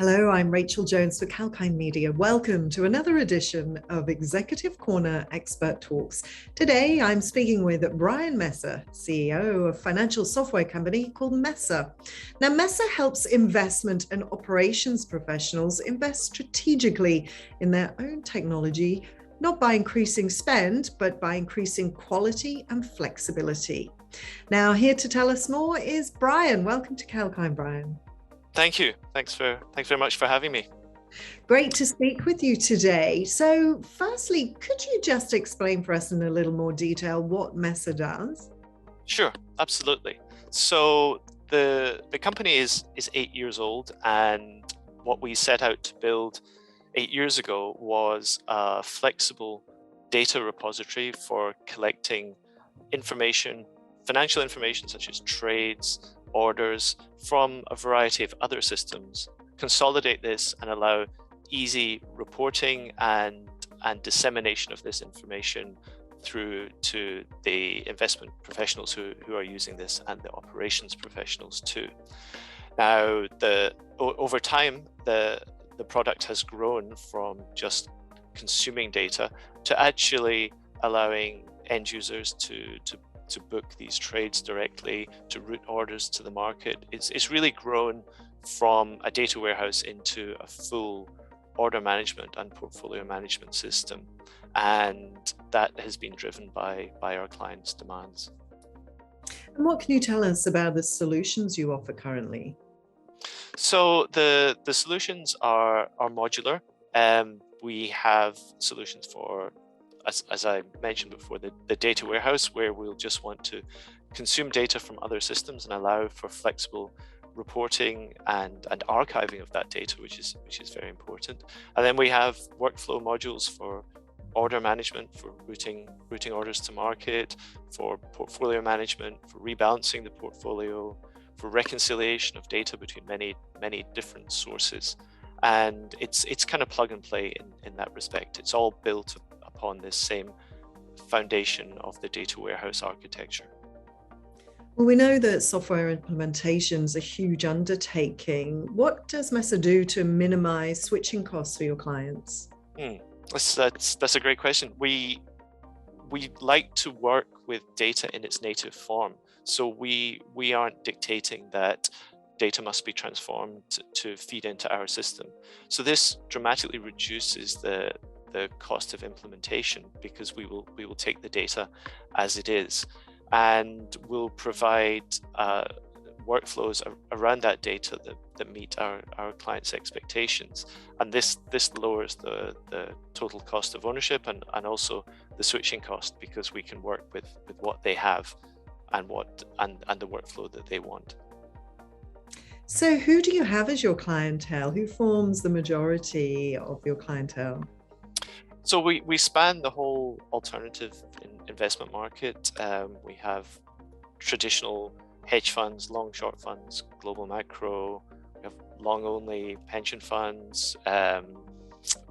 Hello, I'm Rachel Jones for Kalkine Media. Welcome to another edition of Executive Corner Expert Talks. Today, I'm speaking with Bryan Messer, CEO of a financial software company called Messer. Now, Messer helps investment and operations professionals invest strategically in their own technology, not by increasing spend, but by increasing quality and flexibility. Now, here to tell us more is Bryan. Welcome to Kalkine, Bryan. Thank you. Thanks very much for having me. Great to speak with you today. So firstly, could you just explain for us in a little more detail what Messer does? Sure, absolutely. So the company is 8 years old, and what we set out to build 8 years ago was a flexible data repository for collecting information, financial information such as trades, orders from a variety of other systems, consolidate this and allow easy reporting and dissemination of this information through to the investment professionals who are using this and the operations professionals too. Now, over time, the product has grown from just consuming data to actually allowing end users to book these trades directly, to route orders to the market. It's really grown from a data warehouse into a full order management and portfolio management system. And that has been driven by our clients' demands. And what can you tell us about the solutions you offer currently? So the solutions are modular. We have solutions for, as I mentioned before, the data warehouse, where we'll just want to consume data from other systems and allow for flexible reporting and archiving of that data, which is very important. And then we have workflow modules for order management, for routing orders to market, for portfolio management, for rebalancing the portfolio, for reconciliation of data between many different sources. And it's kind of plug and play in that respect. It's all built upon this same foundation of the data warehouse architecture. Well, we know that software implementation is a huge undertaking. What does Messer do to minimize switching costs for your clients? That's a great question. We like to work with data in its native form. So we aren't dictating that data must be transformed to feed into our system. So this dramatically reduces the cost of implementation, because we will take the data as it is, and we'll provide workflows around that data that meet our clients' expectations. And this lowers the total cost of ownership and also the switching cost, because we can work with what they have and the workflow that they want. So who do you have as your clientele? Who forms the majority of your clientele? So we span the whole alternative investment market. We have traditional hedge funds, long short funds, global macro. We have long only pension funds.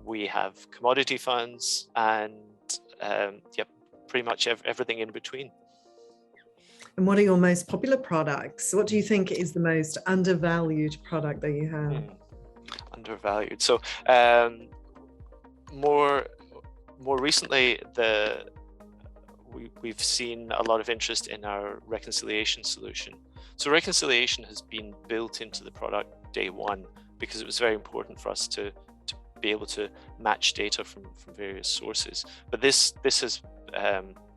We have commodity funds, and pretty much everything in between. And what are your most popular products? What do you think is the most undervalued product that you have? Undervalued. So more recently, we've seen a lot of interest in our reconciliation solution. So reconciliation has been built into the product day one, because it was very important for us to be able to match data from various sources. But this has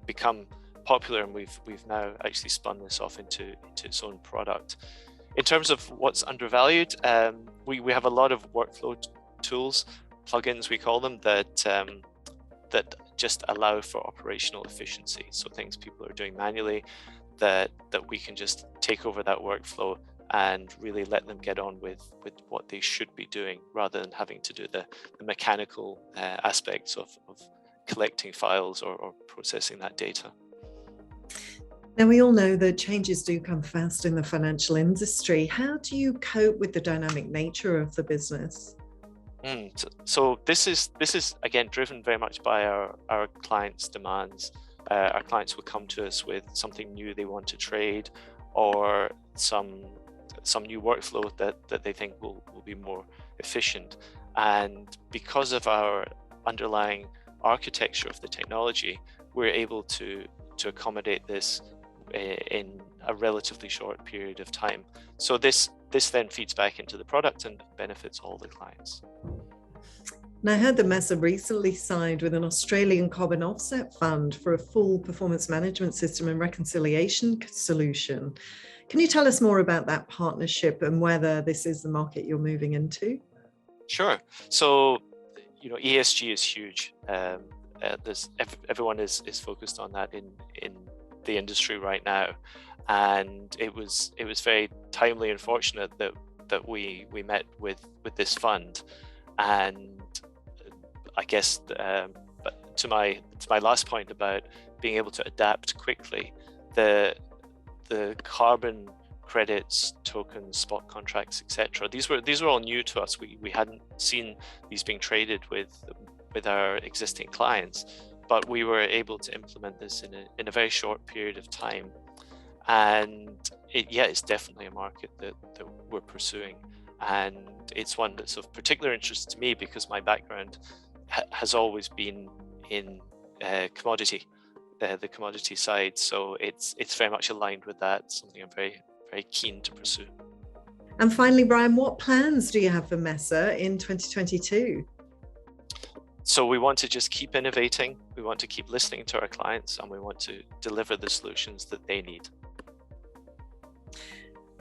become popular, and we've now actually spun this off into its own product. In terms of what's undervalued, we have a lot of workflow tools, plugins we call them, that just allow for operational efficiency. So things people are doing manually, that we can just take over that workflow and really let them get on with what they should be doing, rather than having to do the mechanical aspects of collecting files or processing that data. Now, we all know that changes do come fast in the financial industry. How do you cope with the dynamic nature of the business? So this is again driven very much by our clients' demands. Our clients will come to us with something new they want to trade, or some some new workflow that they think will be more efficient. And because of our underlying architecture of the technology, we're able to accommodate this in a relatively short period of time. So this then feeds back into the product and benefits all the clients. And I heard that Messer recently signed with an Australian carbon offset fund for a full performance management system and reconciliation solution. Can you tell us more about that partnership and whether this is the market you're moving into? Sure. So, ESG is huge. Everyone is focused on that in the industry right now, and it was very timely and fortunate that we met with this fund. And I guess, but to my last point about being able to adapt quickly, the carbon credits, tokens, spot contracts, etc. These were all new to us. We hadn't seen these being traded with our existing clients, but we were able to implement this in a very short period of time. And it's definitely a market that we're pursuing, and it's one that's of particular interest to me because my background has always been in the commodity side. So it's very much aligned with that. Something I'm very keen to pursue. And finally, Bryan, what plans do you have for Messer in 2022? So we want to just keep innovating. We want to keep listening to our clients, and we want to deliver the solutions that they need.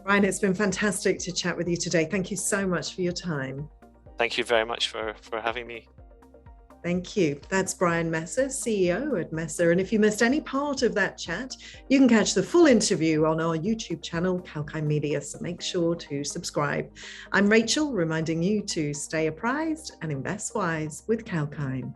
Bryan, it's been fantastic to chat with you today. Thank you so much for your time. Thank you very much for having me. Thank you. That's Bryan Messer, CEO at Messer. And if you missed any part of that chat, you can catch the full interview on our YouTube channel, Kalkine Media. So make sure to subscribe. I'm Rachel, reminding you to stay apprised and invest wise with Kalkine.